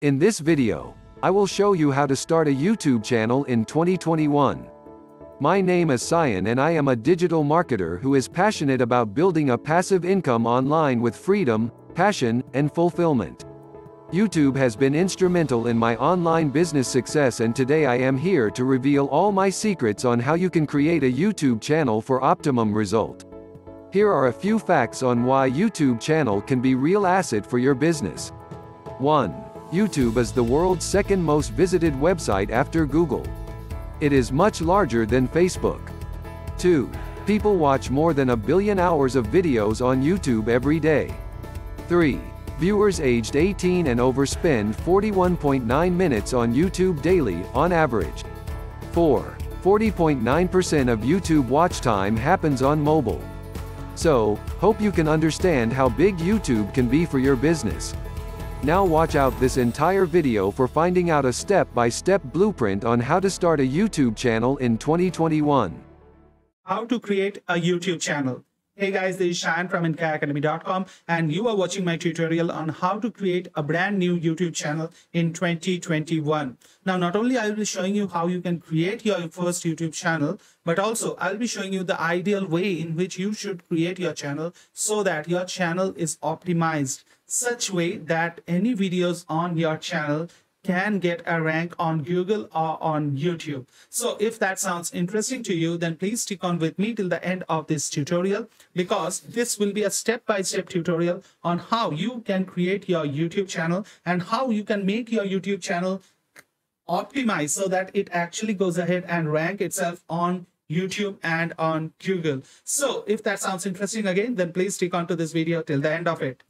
In this video, I will show you how to start a YouTube channel in 2021. My name is Cyan and I am a digital marketer who is passionate about building a passive income online with freedom, passion, and fulfillment. YouTube has been instrumental in my online business success, and today I am here to reveal all my secrets on how you can create a YouTube channel for optimum result. Here are a few facts on why YouTube channel can be real asset for your business. 1. YouTube is the world's second most visited website after Google. It is much larger than Facebook. 2. People watch more than 1 billion hours of videos on YouTube every day. 3. Viewers aged 18 and over spend 41.9 minutes on YouTube daily, on average. 4. 40.9% of YouTube watch time happens on mobile. So, hope you can understand how big YouTube can be for your business. Now watch out this entire video for finding out a step-by-step blueprint on how to start a YouTube channel in 2021. How to create a YouTube channel. Hey guys, this is Shayan from InKaiAcademy.com and you are watching my tutorial on how to create a brand new YouTube channel in 2021. Now, not only I will be showing you how you can create your first YouTube channel, but also I'll be showing you the ideal way in which you should create your channel so that your channel is optimized such way that any videos on your channel can get a rank on Google or on YouTube. So if that sounds interesting to you, then please stick on with me till the end of this tutorial, because this will be a step-by-step tutorial on how you can create your YouTube channel and how you can make your YouTube channel optimized so that it actually goes ahead and rank itself on YouTube and on Google. So if that sounds interesting again, then please stick on to this video till the end of it.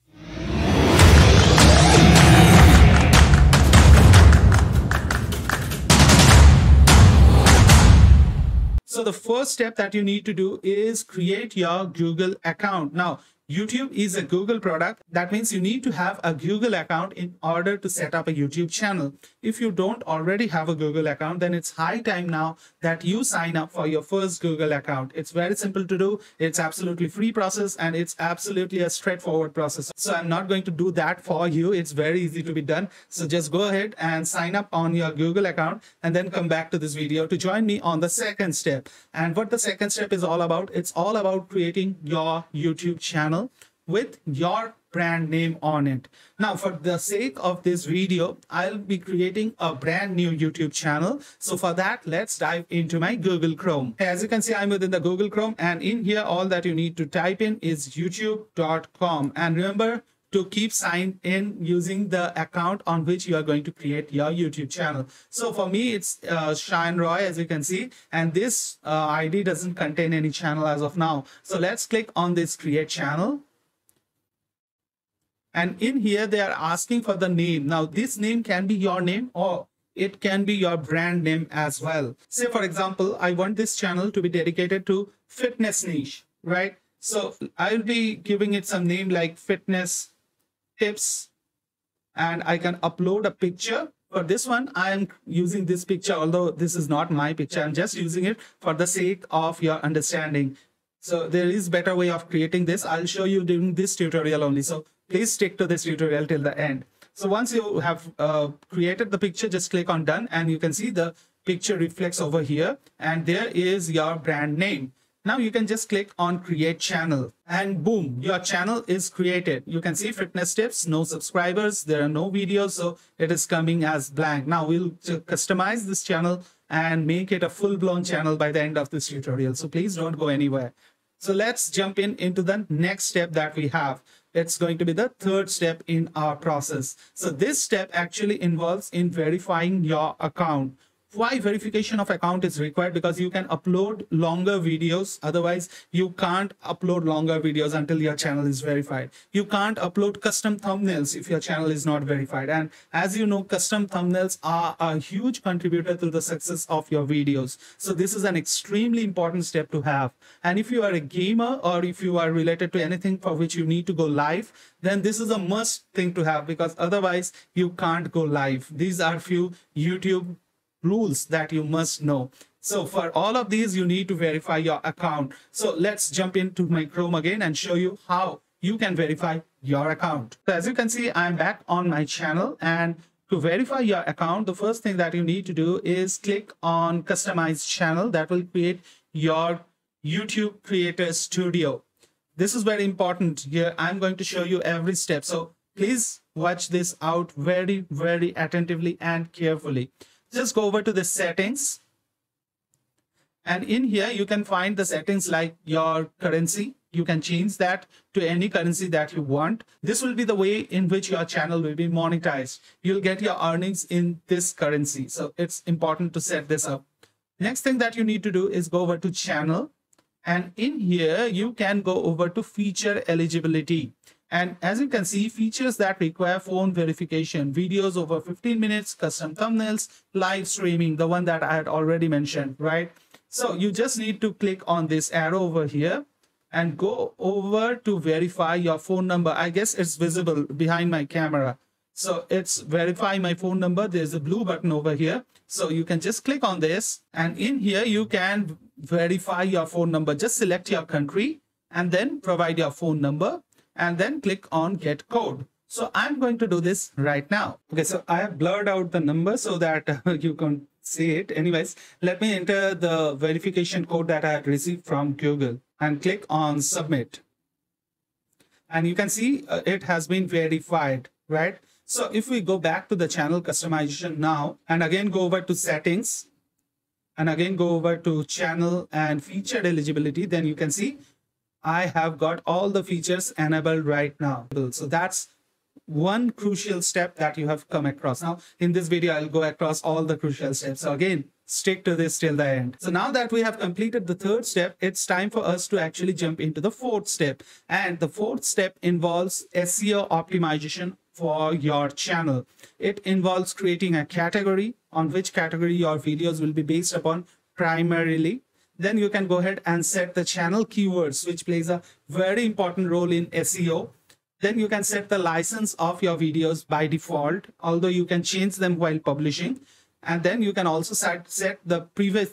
So the first step that you need to do is create your Google account. Now, YouTube is a Google product. That means you need to have a Google account in order to set up a YouTube channel. If you don't already have a Google account, then it's high time now that you sign up for your first Google account. It's very simple to do. It's absolutely free process and it's absolutely a straightforward process. So I'm not going to do that for you. It's very easy to be done. So just go ahead and sign up on your Google account and then come back to this video to join me on the second step. And what the second step is all about, it's all about creating your YouTube channel with your brand name on it. Now, for the sake of this video, I'll be creating a brand new YouTube channel. So for that, let's dive into my Google Chrome. As you can see, I'm within the Google Chrome, and in here, all that you need to type in is youtube.com. And remember to keep signed in using the account on which you are going to create your YouTube channel. So for me, it's Shayan Roy, as you can see, and this ID doesn't contain any channel as of now. So let's click on this create channel. And in here, they are asking for the name. Now, this name can be your name or it can be your brand name as well. Say, for example, I want this channel to be dedicated to fitness niche, right? So I'll be giving it some name like fitness tips, and I can upload a picture. For this one, I am using this picture, although this is not my picture. I'm just using it for the sake of your understanding. So there is better way of creating this. I'll show you during this tutorial only. So please stick to this tutorial till the end. So once you have created the picture, just click on done and you can see the picture reflects over here and there is your brand name. Now you can just click on create channel and boom, your channel is created. You can see fitness tips, no subscribers, there are no videos, so it is coming as blank. Now we'll customize this channel and make it a full-blown channel by the end of this tutorial. So please don't go anywhere. So let's jump into the next step that we have. It's going to be the third step in our process. So this step actually involves in verifying your account. Why verification of account is required? Because you can upload longer videos. Otherwise, you can't upload longer videos until your channel is verified. You can't upload custom thumbnails if your channel is not verified. And as you know, custom thumbnails are a huge contributor to the success of your videos. So this is an extremely important step to have. And if you are a gamer or if you are related to anything for which you need to go live, then this is a must thing to have, because otherwise you can't go live. These are few YouTube rules that you must know. So for all of these, you need to verify your account. So let's jump into my Chrome again and show you how you can verify your account. So as you can see, I'm back on my channel, and To verify your account, the first thing that you need to do is click on Customize Channel. That will create your YouTube Creator Studio. This is very important. Here I'm going to show you every step. So please watch this out very, very attentively and carefully. Just go over to the settings. And in here, you can find the settings like your currency. You can change that to any currency that you want. This will be the way in which your channel will be monetized. You'll get your earnings in this currency. So it's important to set this up. Next thing that you need to do is go over to channel. And in here, you can go over to feature eligibility. And as you can see, features that require phone verification, videos over 15 minutes, custom thumbnails, live streaming, the one that I had already mentioned, right? So you just need to click on this arrow over here and go over to verify your phone number. I guess it's visible behind my camera. So it's verify my phone number. There's a blue button over here. So you can just click on this, and in here you can verify your phone number. Just select your country and then provide your phone number and then click on get code. So I'm going to do this right now. Okay, so I have blurred out the number so that you can see it. Anyways, let me enter the verification code that I had received from Google and click on submit. And you can see it has been verified, right? So if we go back to the channel customization now, and again go over to settings, and again go over to channel and featured eligibility, then you can see I have got all the features enabled right now. So that's one crucial step that you have come across. Now, in this video, I'll go across all the crucial steps. So again, stick to this till the end. So now that we have completed the third step, it's time for us to actually jump into the fourth step. And the fourth step involves SEO optimization for your channel. It involves creating a category on which category your videos will be based upon primarily. Then you can go ahead and set the channel keywords, which plays a very important role in SEO. Then you can set the license of your videos by default, although you can change them while publishing. And then you can also set the previous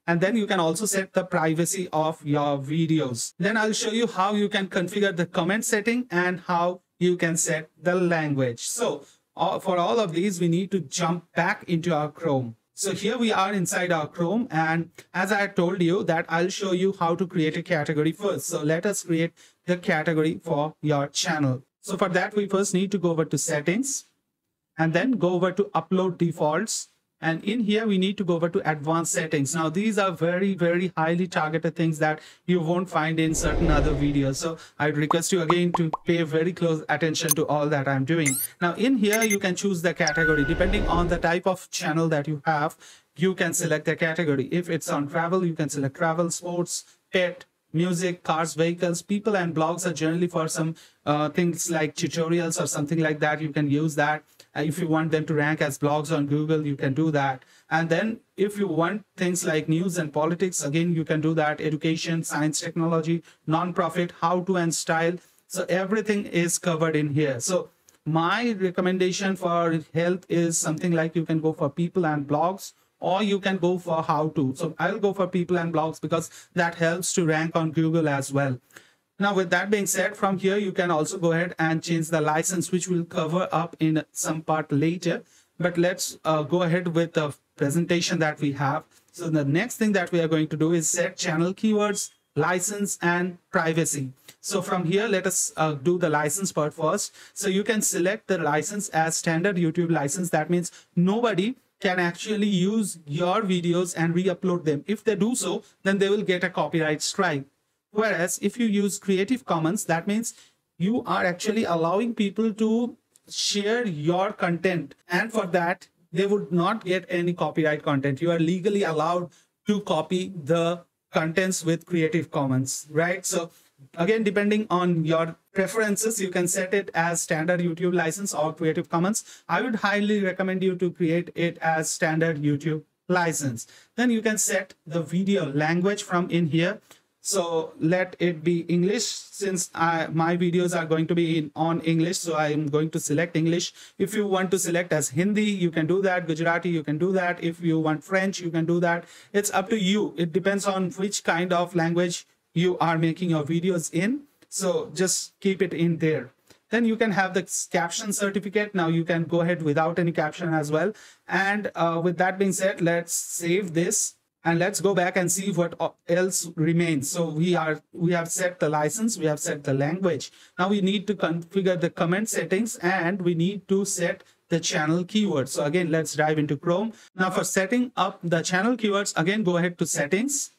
and then you can also set the privacy of your videos. Then I'll show you how you can configure the comment setting and how you can set the language. So for all of these, we need to jump back into our Chrome. So here we are inside our Chrome, and as I told you that I'll show you how to create a category first. So let us create the category for your channel. So for that, we first need to go over to settings and then go over to upload defaults. And in here, we need to go over to advanced settings. Now, these are very, very highly targeted things that you won't find in certain other videos. So I'd request you again to pay very close attention to all that I'm doing. Now, in here, you can choose the category. Depending on the type of channel that you have, you can select the category. If it's on travel, you can select travel, sports, pet, music, cars, vehicles. People and blogs are generally for some things like tutorials or something like that. You can use that. If you want them to rank as blogs on Google, you can do that. And then if you want things like news and politics, again, you can do that. Education, science, technology, non-profit, how to and style. So everything is covered in here. So my recommendation for health is something like you can go for people and blogs, or you can go for how to. So I'll go for people and blogs because that helps to rank on Google as well. Now, with that being said, from here, you can also go ahead and change the license, which we'll cover up in some part later. But let's go ahead with the presentation that we have. So the next thing that we are going to do is set channel keywords, license, and privacy. So from here, let us do the license part first. So you can select the license as standard YouTube license. That means nobody can actually use your videos and re-upload them. If they do so, then they will get a copyright strike. Whereas if you use Creative Commons, that means you are actually allowing people to share your content. And for that, they would not get any copyright content. You are legally allowed to copy the contents with Creative Commons, right? So again, depending on your preferences, you can set it as standard YouTube license or Creative Commons. I would highly recommend you to create it as standard YouTube license. Then you can set the video language from in here. So let it be English, since my videos are going to be on English. So I am going to select English. If you want to select as Hindi, you can do that. Gujarati, you can do that. If you want French, you can do that. It's up to you. It depends on which kind of language you are making your videos in. So just keep it in there. Then you can have the caption certificate. Now you can go ahead without any caption as well. And with that being said, let's save this. And let's go back and see what else remains. So we have set the license, we have set the language. Now we need to configure the comment settings, and we need to set the channel keywords. So again, let's dive into Chrome. Now for setting up the channel keywords, again, go ahead to settings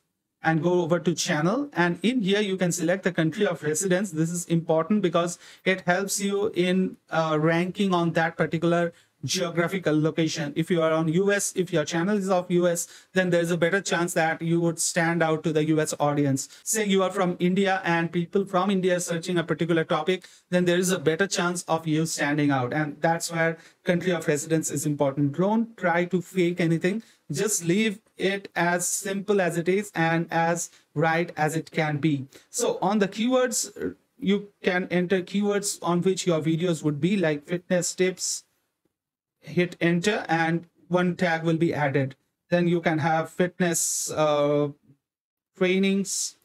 and go over to channel. And in here, you can select the country of residence. This is important because it helps you in ranking on that particular geographical location. If you are on US, if your channel is of US, then there's a better chance that you would stand out to the US audience. Say you are from India and people from India are searching a particular topic, then there is a better chance of you standing out. And that's where country of residence is important. Don't try to fake anything. Just leave it as simple as it is and as right as it can be. So on the keywords, you can enter keywords on which your videos would be, like fitness tips. Hit enter and one tag will be added. Then you can have fitness trainings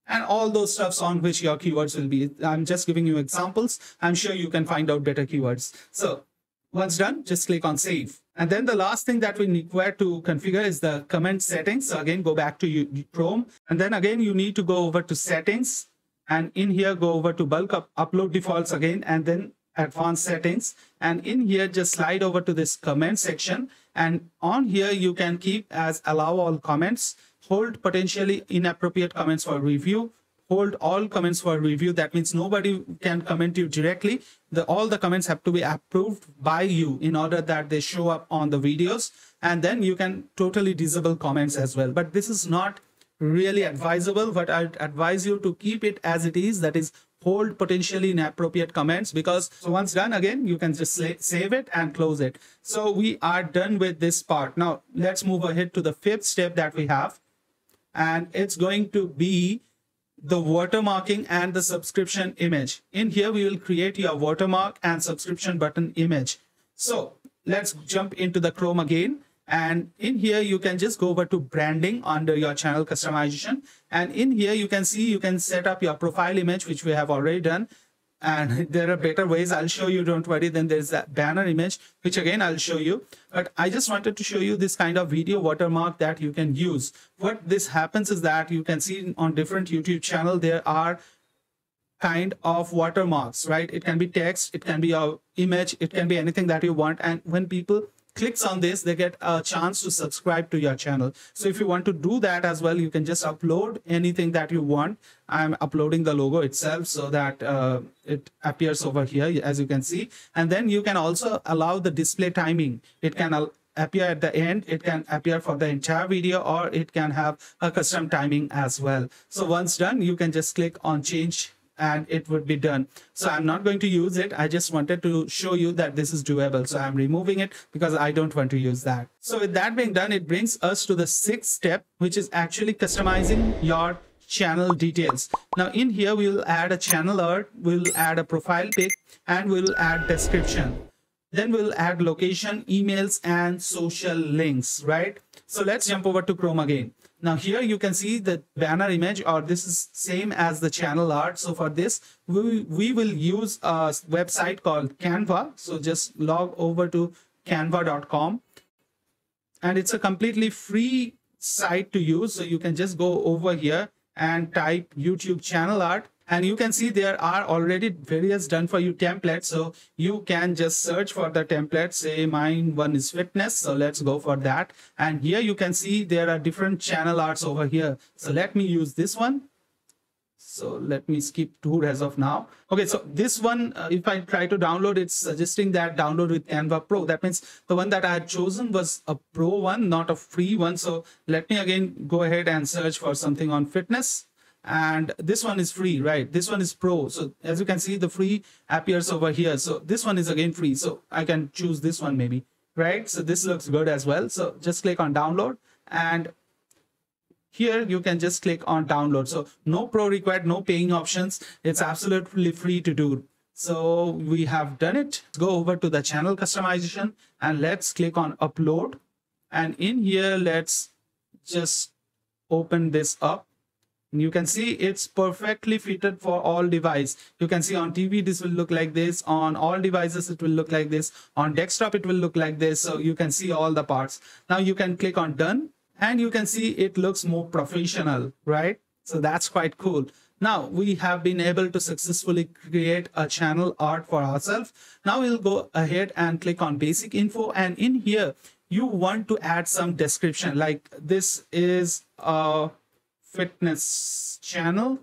and all those stuffs on which your keywords will be. I'm just giving you examples. I'm sure you can find out better keywords. So once done, just click on save. And then the last thing that we require to configure is the comment settings. So again, go back to Chrome, and then again you need to go over to settings, and in here go over to bulk upload defaults again, and then advanced settings, and in here just slide over to this comment section, and on here you can keep as allow all comments, hold potentially inappropriate comments for review, hold all comments for review. That means nobody can comment you directly. All the comments have to be approved by you in order that they show up on the videos. And then you can totally disable comments as well, but this is not really advisable. But I'd advise you to keep it as it is, that is, hold potentially inappropriate comments, because so once done, again you can just save it and close it. So we are done with this part. Now let's move ahead to the fifth step that we have, and it's going to be the watermarking and the subscription image. In here we will create your watermark and subscription button image. So let's jump into the Chrome again. And in here, you can just go over to branding under your channel customization. And in here, you can see you can set up your profile image, which we have already done. And there are better ways. I'll show you, don't worry. Then there's that banner image, which again, I'll show you. But I just wanted to show you this kind of video watermark that you can use. What this happens is that you can see on different YouTube channel, there are kind of watermarks, right? It can be text, it can be your image, it can be anything that you want. And when people clicks on this, they get a chance to subscribe to your channel. So if you want to do that as well, you can just upload anything that you want. I'm uploading the logo itself so that it appears over here, as you can see. And then you can also allow the display timing. It can appear at the end, it can appear for the entire video, or it can have a custom timing as well. So once done, you can just click on change and it would be done. So I'm not going to use it. I just wanted to show you that this is doable. So I'm removing it because I don't want to use that. So with that being done, it brings us to the sixth step, which is actually customizing your channel details. Now in here, we will add a channel art, we'll add a profile pic, and we'll add description. Then we'll add location, emails, and social links, right? So let's jump over to Chrome again. Now here you can see the banner image, or this is same as the channel art. So for this, we will use a website called Canva. So just log over to canva.com. And it's a completely free site to use. So you can just go over here and type YouTube channel art. And you can see there are already various done for you templates. So you can just search for the template. Say mine one is fitness. So let's go for that. And here you can see there are different channel arts over here. So let me use this one. So let me skip tour as of now. Okay, so this one, if I try to download, it's suggesting that download with Canva Pro. That means the one that I had chosen was a pro one, not a free one. So let me again go ahead and search for something on fitness. And this one is free, right? This one is pro. So as you can see, the free appears over here. So this one is again free. So I can choose this one maybe, right? So this looks good as well. So just click on download, and here you can just click on download. So no pro required, no paying options. It's absolutely free to do. So we have done it. Go over to the channel customization and let's click on upload. And in here, let's just open this up. And you can see it's perfectly fitted for all device. You can see on TV this will look like this, on all devices it will look like this, on desktop it will look like this. So you can see all the parts. Now you can click on done and you can see it looks more professional, right? So that's quite cool. Now we have been able to successfully create a channel art for ourselves. Now we'll go ahead and click on basic info, and in here you want to add some description, like this is a fitness channel.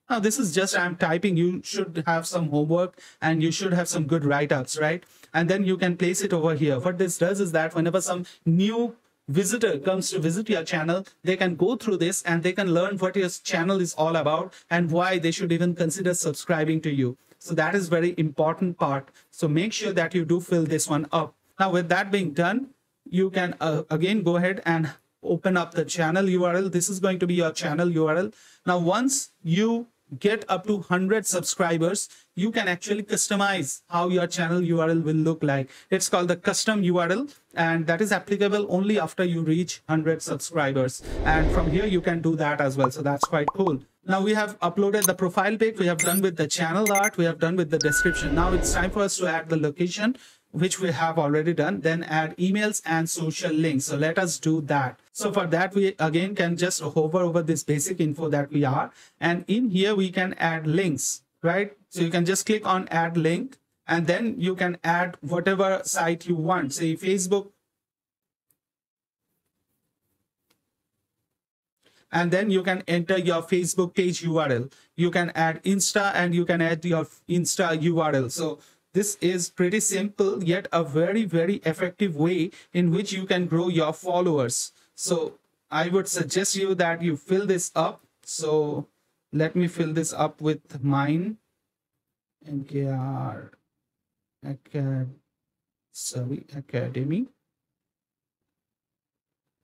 Now this is just I'm typing. You should have some homework and you should have some good write-ups, right? And then you can place it over here. What this does is that whenever some new visitor comes to visit your channel, they can go through this and they can learn what your channel is all about and why they should even consider subscribing to you. So that is very important part. So make sure that you do fill this one up. Now with that being done, you can again go ahead and open up the channel URL. This is going to be your channel URL. Now once you get up to 100 subscribers, you can actually customize how your channel URL will look like. It's called the custom URL, and that is applicable only after you reach 100 subscribers. And from here you can do that as well. So that's quite cool. Now we have uploaded the profile pic, we have done with the channel art, we have done with the description. Now it's time for us to add the location, which we have already done, then add emails and social links. So let us do that. So for that, we again can just hover over this basic info that we are, and in here we can add links, right? So you can just click on add link, and then you can add whatever site you want, say Facebook. And then you can enter your Facebook page URL. You can add Insta and you can add your Insta URL. So this is pretty simple, yet a very, very effective way in which you can grow your followers. So I would suggest you that you fill this up. So let me fill this up with mine. NKR Academy.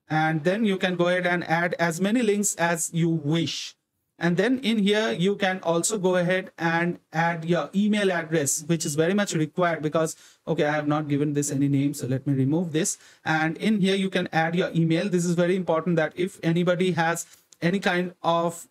And then you can go ahead and add as many links as you wish. And then in here, you can also go ahead and add your email address, which is very much required because, okay, I have not given this any name. So let me remove this. And in here, you can add your email. This is very important that if anybody has any kind of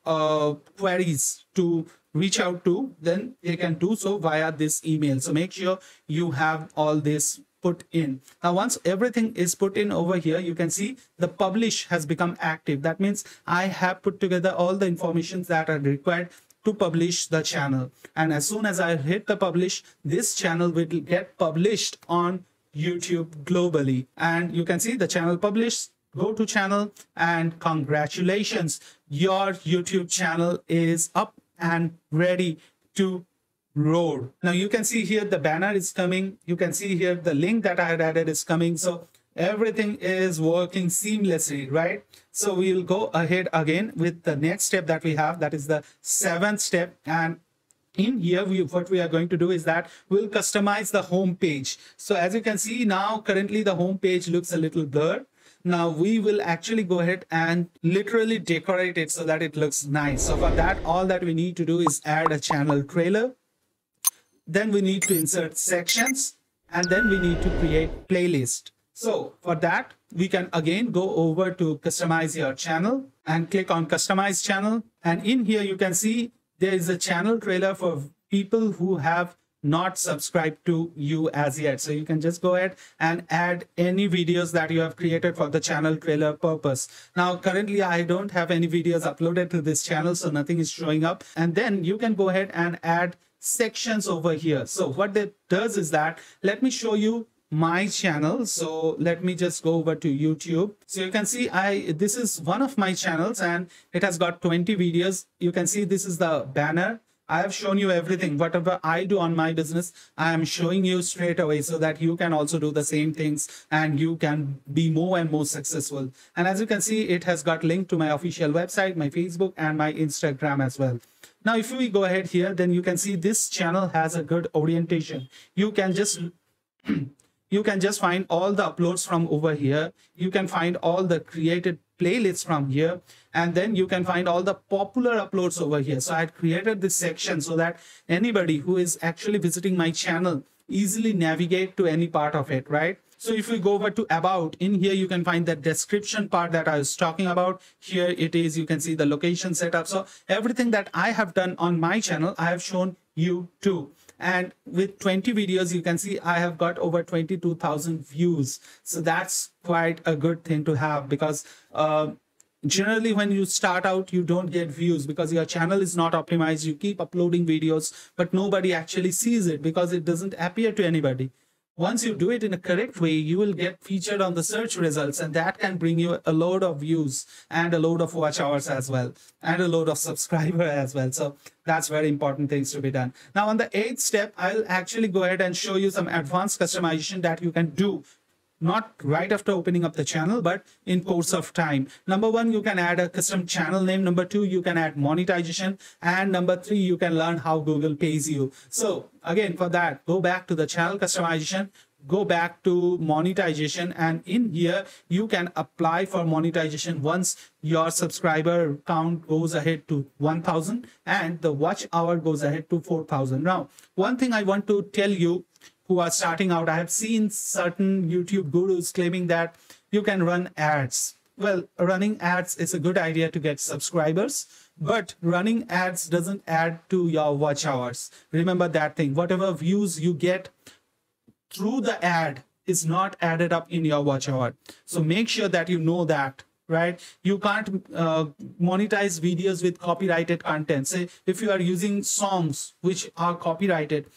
queries to reach out to, then they can do so via this email. So make sure you have all this put in. Now, once everything is put in over here, you can see the publish has become active. That means I have put together all the information that are required to publish the channel. And as soon as I hit the publish, this channel will get published on YouTube globally. And you can see the channel published. Go to channel, and congratulations, your YouTube channel is up and ready to roar. Now you can see here the banner is coming. You can see here the link that I had added is coming. So everything is working seamlessly, right? So we'll go ahead again with the next step that we have. That is the 7th step. And in here, what we are going to do is that we'll customize the home page. So as you can see now, currently the home page looks a little blurred. Now we will actually go ahead and literally decorate it so that it looks nice. So for that, all that we need to do is add a channel trailer. Then we need to insert sections, and then we need to create playlist. So for that, we can again go over to customize your channel and click on customize channel. And in here, you can see there is a channel trailer for people who have not subscribed to you as yet. So you can just go ahead and add any videos that you have created for the channel trailer purpose. Now, currently, I don't have any videos uploaded to this channel, so nothing is showing up. And then you can go ahead and add sections over here. So what that does is that, let me show you my channel. So let me just go over to YouTube. So you can see this is one of my channels and it has got 20 videos. You can see this is the banner. I have shown you everything. Whatever I do on my business, I am showing you straight away so that you can also do the same things and you can be more and more successful. And as you can see, it has got link to my official website, my Facebook and my Instagram as well. Now, if we go ahead here, then you can see this channel has a good orientation. You can just find all the uploads from over here. You can find all the created playlists from here, and then you can find all the popular uploads over here. So I had created this section so that anybody who is actually visiting my channel easily navigate to any part of it, right? So if we go over to about, in here you can find the description part that I was talking about. Here it is, you can see the location setup. So everything that I have done on my channel, I have shown you too. And with 20 videos, you can see I have got over 22,000 views. So that's quite a good thing to have, because generally when you start out, you don't get views because your channel is not optimized. You keep uploading videos, but nobody actually sees it because it doesn't appear to anybody. Once you do it in a correct way, you will get featured on the search results, and that can bring you a load of views and a load of watch hours as well, and a load of subscriber as well. So that's very important things to be done. Now on the 8th step, I'll actually go ahead and show you some advanced customization that you can do, not right after opening up the channel, but in course of time. Number 1, you can add a custom channel name. Number 2, you can add monetization. And number 3, you can learn how Google pays you. So again, for that, go back to the channel customization, go back to monetization, and in here you can apply for monetization once your subscriber count goes ahead to 1,000 and the watch hour goes ahead to 4,000. Now, one thing I want to tell you who are starting out, I have seen certain YouTube gurus claiming that you can run ads. Well, running ads is a good idea to get subscribers, but running ads doesn't add to your watch hours. Remember that thing. Whatever views you get through the ad is not added up in your watch hour. So make sure that you know that, right? You can't monetize videos with copyrighted content. Say if you are using songs which are copyrighted,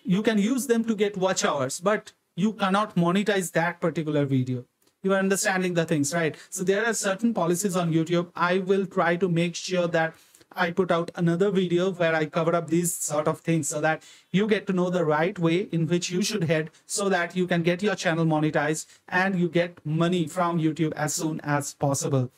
you can use them to get watch hours, but you cannot monetize that particular video. You are understanding the things, right? So there are certain policies on YouTube. I will try to make sure that I put out another video where I cover up these sort of things so that you get to know the right way in which you should head so that you can get your channel monetized and you get money from YouTube as soon as possible.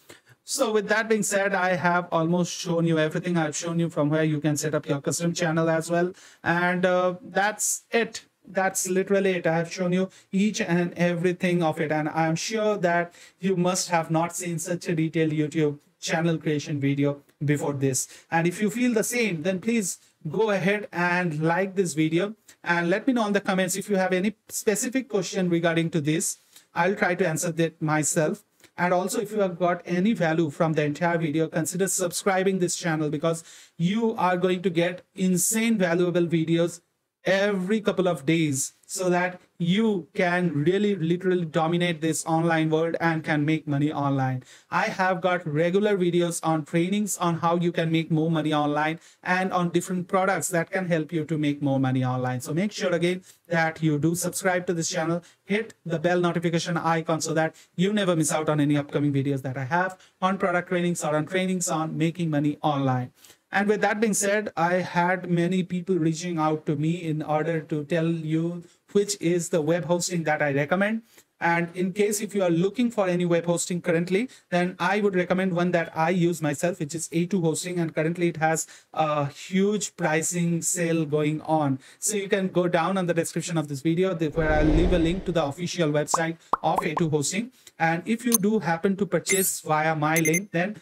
So with that being said, I have almost shown you everything. I've shown you from where you can set up your custom channel as well. And that's it. That's literally it. I have shown you each and everything of it. And I'm sure that you must have not seen such a detailed YouTube channel creation video before this. And if you feel the same, then please go ahead and like this video and let me know in the comments if you have any specific question regarding to this. I'll try to answer that myself. And also, if you have got any value from the entire video, consider subscribing this channel because you are going to get insane valuable videos every couple of days so that you can really literally dominate this online world and can make money online. I have got regular videos on trainings on how you can make more money online and on different products that can help you to make more money online. So make sure again that you do subscribe to this channel, hit the bell notification icon so that you never miss out on any upcoming videos that I have on product trainings or on trainings on making money online. And with that being said, I had many people reaching out to me in order to tell you which is the web hosting that I recommend. And in case if you are looking for any web hosting currently, then I would recommend one that I use myself, which is A2 Hosting. And currently it has a huge pricing sale going on. So you can go down on the description of this video where I'll leave a link to the official website of A2 Hosting. And if you do happen to purchase via my link, then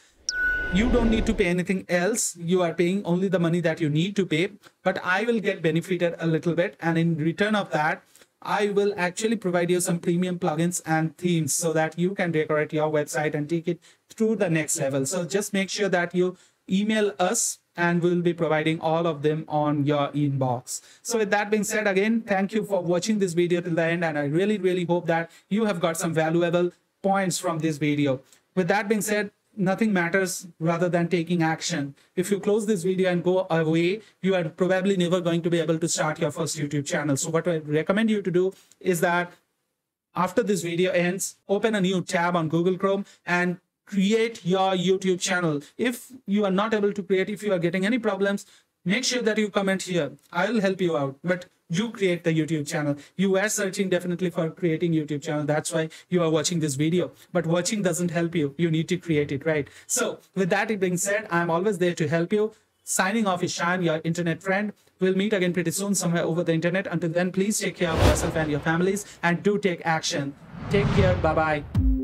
you don't need to pay anything else. You are paying only the money that you need to pay, but I will get benefited a little bit. And in return of that, I will actually provide you some premium plugins and themes so that you can decorate your website and take it through the next level. So just make sure that you email us and we'll be providing all of them on your inbox. So with that being said, again, thank you for watching this video till the end. And I really hope that you have got some valuable points from this video. With that being said, nothing matters rather than taking action. If you close this video and go away, you are probably never going to be able to start your first YouTube channel. So what I recommend you to do is that after this video ends, open a new tab on Google Chrome and create your YouTube channel. If you are not able to create, if you are getting any problems, make sure that you comment here. I will help you out. But you create the YouTube channel. You were searching definitely for creating YouTube channel. That's why you are watching this video. But watching doesn't help you. You need to create it, right? So with that being said, I'm always there to help you. Signing off is Shayan, your internet friend. We'll meet again pretty soon somewhere over the internet. Until then, please take care of yourself and your families and do take action. Take care. Bye-bye.